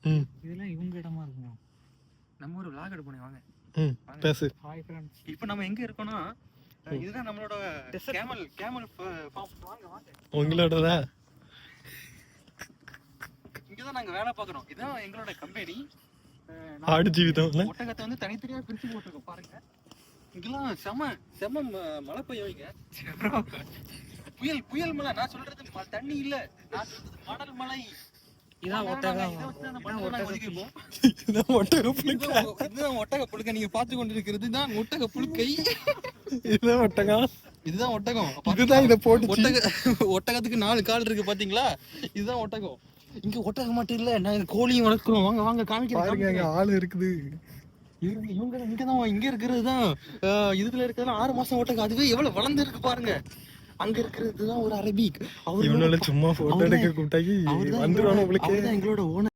இதெல்லாம் இவங்க இடமா இருக்குமா? நம்ம ஒரு vlog எடுப்போம் வாங்க. பேசு. Hi friends. இப்போ நம்ம எங்க இருக்கோம்னா இதுதான் நம்மளோட கேமல் ஃபார்ம். வாங்க வாங்க. உங்களோடதா? இங்கதான் நாங்க வேலை பார்க்குறோம். இதுதான் எங்களோட கம்பெனி. ஆடு ஜீவிதம். ஒட்டகத்தை வந்து தனித்தனியா பிரிச்சு போட்டுருக்கோம் பாருங்க. இங்கெல்லாம் செம மழை பெய்யுங்க. புயல் மழை. நான் சொல்றது தண்ணி இல்ல, நான் சொல்றது மணல் மலை. இதான் ஒட்டகம். இதுதான் ஒட்டக புழுக்கை. நீங்க பார்த்து கொண்டிருக்கிறது தான் ஒட்டக புழுக்கை. இதுதான் ஒட்டகம். இதுதான் ஒட்டகம். இதுதான் இதை போட்டு ஒட்டகத்துக்கு 4 கால் இருக்கு பாத்தீங்களா? இதுதான் ஒட்டகம். இங்க ஒட்டகம் மட்டும் இல்ல, நாங்க கோழியும் வளர்க்கிறோம். வாங்க வாங்க காமிக்கிறேன். ஆளு இருக்குது. இங்க இருக்கிறது தான் இதுல இருக்கிறது 6 மாசம் ஒட்டகம். அதுவே எவ்வளவு வளர்ந்து இருக்கு பாருங்க. அங்க இருக்கிறது தான் ஒரு அரபிக். இவனால சும்மா போட்டோ எடுக்க கூட்டாக்கி வந்துருவானு உங்களுக்கு. எங்களோட ஓனர்.